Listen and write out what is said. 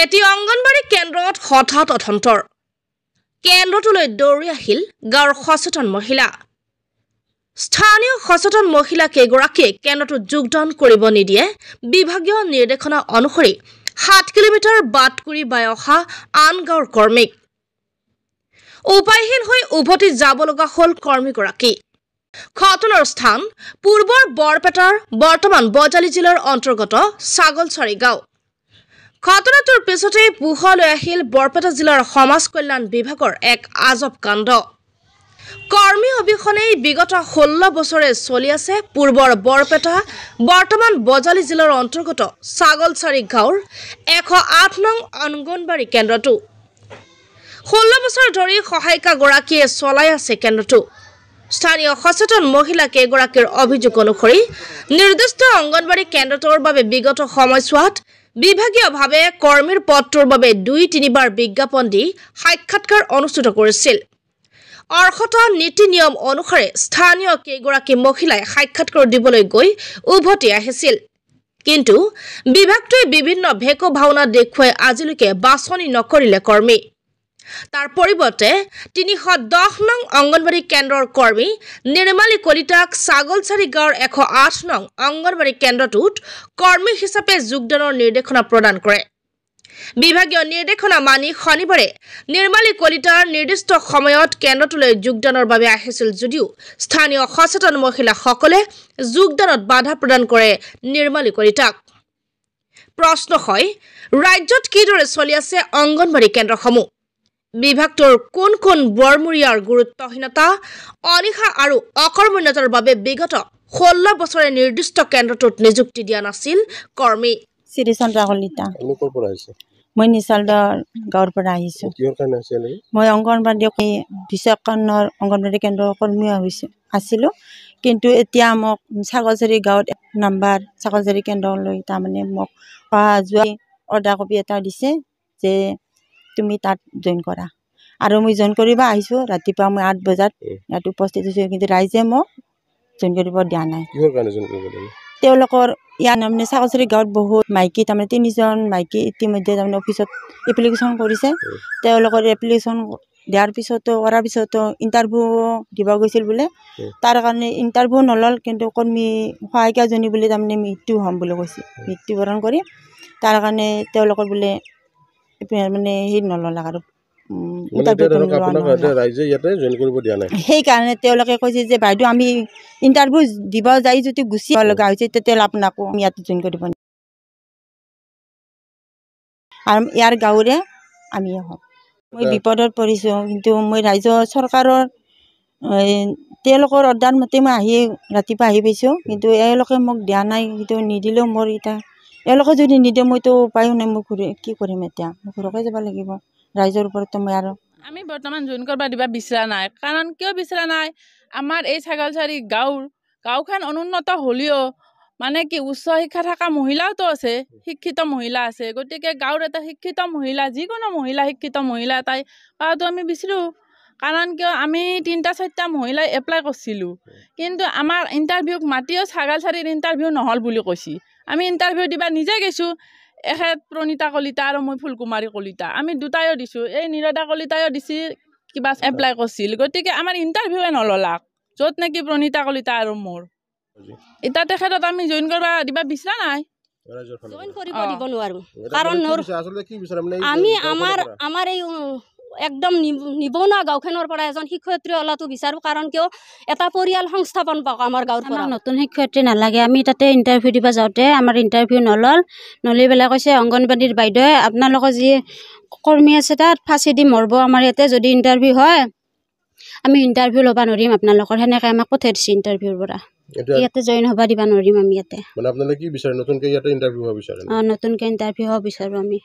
এটি অঙ্গনবাড়ী কেন্দ্ৰত হঠাৎ অথন্তৰ কেন্দ্ৰটোলৈ দৌৰি আহিল গাঁৱৰ সচেতন মহিলা স্থানীয় সচেতন মহিলা কেইগৰাকীয়ে কেন্দ্ৰটোত যোগদান কৰিব নিদিয়ে বিভাগীয় নিৰ্দেশনা অনুসৰি 7 কিলোমিটাৰ বাট কৰি বাই অহা আন গাঁৱৰ কৰ্মীক উপায়হীন হৈ উভতি যাব লগা হ'ল কৰ্মীগৰাকী ঘটনাৰ স্থান পূৰ্বৰ বৰপেটাৰ বৰ্তমান বজালি জিলাৰ অন্তৰ্গত ছাগলচাৰী গাঁও ঘটনাটোৰ পিছতে পুহলৈ আহিল বৰপেটা জিলাৰ সমাজ কল্যাণ বিভাগৰ এক আজব কাণ্ড কৰ্মী অবিহনে বিগত 16 বছৰে চলি আছে পূৰ্বৰ বৰপেটা বৰ্তমান বজালি জিলাৰ অন্তৰ্গত ছাগলচাৰী গাঁৱৰ 108 নং অঙ্গনবাড়ী কেন্দ্ৰটো 16 বছৰ ধৰি সহায়িকা গৰাকীয়ে চলাই আছে কেন্দ্ৰটো স্থানীয় সচেতন মহিলা কেইগৰাকীৰ অভিযোগ অনুসৰি নিৰ্দিষ্ট অঙ্গনবাড়ী কেন্দ্ৰটোৰ বাবে বিগত সময়ছোৱাত বিভাগীয়ভাৱে কৰ্মীৰ পদটোৰ বাবে 2-3 বাৰ বিজ্ঞাপন দি সাক্ষাৎকাৰ অনুষ্ঠিত কৰিছিল অৰ্হতা নীতি নিয়ম অনুসাৰে স্থানীয় কেইগৰাকী মহিলাই সাক্ষাৎকাৰ দিবলৈ গৈ উভতি আহিছিল কিন্তু বিভাগটোৱে বিভিন্ন ভেকো ভাওনা দেখুৱাই আজিলৈকে বাছনি নকৰিলে কৰ্মী তাৰ পৰিৱৰ্তে 310 নং অঙ্গনবাড়ী কেন্দ্ৰৰ কৰ্মী নিৰ্মালী কলিতাক ছাগলচাৰী গাঁৱৰ 108 নং অঙ্গনবাড়ী কেন্দ্ৰটোত কৰ্মী হিচাপে যোগদানৰ নিৰ্দেশনা প্ৰদান কৰে বিভাগীয় নিৰ্দেশনা মানি শনিবাৰে নিৰ্মালী কলিতাৰ নিৰ্দিষ্ট সময়ত কেন্দ্ৰটোলৈ যোগদানৰ বাবে আহিছিল যদিও স্থানীয় সচেতন মহিলাসকলে যোগদানত বাধা প্ৰদান কৰে নিৰ্মালী কলিতাক প্ৰশ্ন হয় ৰাজ্যত কিদৰে চলি আছে অঙ্গনবাড়ী কেন্দ্ৰসমূহ বিভাগটোৰ কোন কোন বৰমুৰিয়াৰ গুৰুত্বহীনতা অনিহা আৰু অকৰ্মণ্যতাৰ বাবে বিগত 16 বছৰে নিৰ্দিষ্ট কেন্দ্ৰটোত নিযুক্তি দিয়া নাছিল কৰ্মী শ্ৰীচন্দ্ৰা কলিতা মই নিচালদাৰ গাঁৱৰ পৰা আহিছোঁ মই অঙ্গনবাড়ী 251 অঙ্গনবাড়ী কেন্দ্ৰৰ কৰ্মী আছিলোঁ কিন্তু এতিয়া মোক ছাগলচাৰী গাঁৱত 1 নম্বৰ ছাগলচাৰী কেন্দ্ৰলৈ তাৰমানে মোক যোৱা অৰ্ডাৰ কপি এটা দিছে যে তুমি তাত জইন কৰা আৰু মই জইন কৰিব আহিছোঁ ৰাতিপুৱা মই 8 বজাত ইয়াত উপস্থিত হৈছোঁ কিন্তু ৰাইজে মোক জইন কৰিব দিয়া নাই কিহৰ কাৰণে জইন কৰিব দিয়া নাই তেওঁলোকৰ ইয়াৰ নামনে ছাগলচাৰী গাঁৱত বহুত মাইকী তাৰমানে 3জন মাইকী ইতিমধ্যে তাৰমানে অফিচত এপ্লিকেশ্যন কৰিছে তেওঁলোকৰ এপ্লিকেশ্যন দিয়াৰ পিছতো কৰাৰ পিছতো ইণ্টাৰভিউ দিব গৈছিল বোলে তাৰ কাৰণে ইণ্টাৰভিউ নলল কিন্তু কৰ্মী সহায়িকাজনী বোলে তাৰমানে মৃত্যু হ'ম বুলি কৈছে মৃত্যুবৰণ কৰি তাৰ কাৰণে তেওঁলোকৰ বোলে মানে হেৰি নললাক আৰু সেইকাৰণে তেওঁলোকে কৈছে যে বাইদেউ আমি ইণ্টাৰভিউ দিব যাই যদি গুচি লগা হৈছে তেতিয়াহ'লে আপোনাকো ইয়াত জইন কৰিব আৰু ইয়াৰ গাঁৱৰে আমি হওক মই বিপদত পৰিছোঁ কিন্তু মই ৰাজ্য চৰকাৰৰ তেওঁলোকৰ অৰ্ডাৰ মতে মই ৰাতিপুৱা আহি পাইছোঁ কিন্তু এওঁলোকে মোক দিয়া নাই কিন্তু নিদিলেও মোৰ এতিয়া এওঁলোকে যদি নিদিয়ে মইতো উপায়ো নাই মই কি কৰিম এতিয়া মই ঘৰকে যাব লাগিব ৰাইজৰ ওপৰতো মই আৰু আমি বৰ্তমান জইন কৰিব দিবা বিচৰা নাই কাৰণ কিয় বিচৰা নাই আমাৰ এই ছাগলচাৰী গাঁওখন অনুন্নত হ'লেও মানে কি উচ্চ শিক্ষা থকা মহিলাওতো আছে শিক্ষিত মহিলা আছে গতিকে গাঁৱৰ এটা শিক্ষিত মহিলা যিকোনো মহিলা শিক্ষিত মহিলা এটাই পাওঁতো আমি বিচাৰোঁ কাৰণ কিয় আমি 3-4টা মহিলাই এপ্লাই কৰিছিলোঁ কিন্তু আমাৰ ইণ্টাৰভিউক মাতিও ছাগলচাৰীৰ ইণ্টাৰভিউ নহ'ল বুলি কৈছে আমি ইণ্টাৰভিউ দিবা নিজে গৈছোঁ এখেত প্ৰণীতা কলিতা আৰু মই ফুলকুমাৰী কলিতা আমি দুটাইও দিছোঁ এই নিৰদা কলিতাইও দিছে কিবা এপ্লাই কৰিছিল গতিকে আমাৰ ইণ্টাৰভিউৱে নললাক য'ত নেকি প্ৰণীতা কলিতা আৰু মোৰ এতিয়া তেখেতত আমি জইন কৰিব দিবা বিচৰা নাই জইন কৰিব দিব নোৱাৰো কাৰণ আমি আমাৰ এই একদম নিবনুৱা গাঁওখনৰ পৰা এজন শিক্ষয়িত্ৰী ওলাটো বিচাৰোঁ কাৰণ কিয় এটা পৰিয়াল সংস্থাপন পাওক আমাৰ গাঁৱৰ পৰা নতুন শিক্ষয়িত্ৰী নালাগে আমি তাতে ইণ্টাৰভিউ দিব যাওঁতে আমাৰ ইণ্টাৰভিউ নলি পেলাই কৈছে অঙ্গনবাড়ীৰ বাইদেৱে আপোনালোকৰ যি কৰ্মী আছে তাত ফাঁচি দি মৰব আমাৰ ইয়াতে যদি ইণ্টাৰভিউ হয় আমি ইণ্টাৰভিউ ল'ব নোৱাৰিম আপোনালোকৰ সেনেকৈ আমাক পঠিয়াই দিছে ইণ্টাৰভিউৰ পৰা ইয়াতে জইন হ'ব দিব নোৱাৰিম আমি ইয়াতে মানে আপোনালোকে কি বিচাৰে নতুনকৈ ইয়াতে ইণ্টাৰভিউ হ'ব বিচাৰে নতুনকৈ ইণ্টাৰভিউ হ'ব বিচাৰোঁ আমি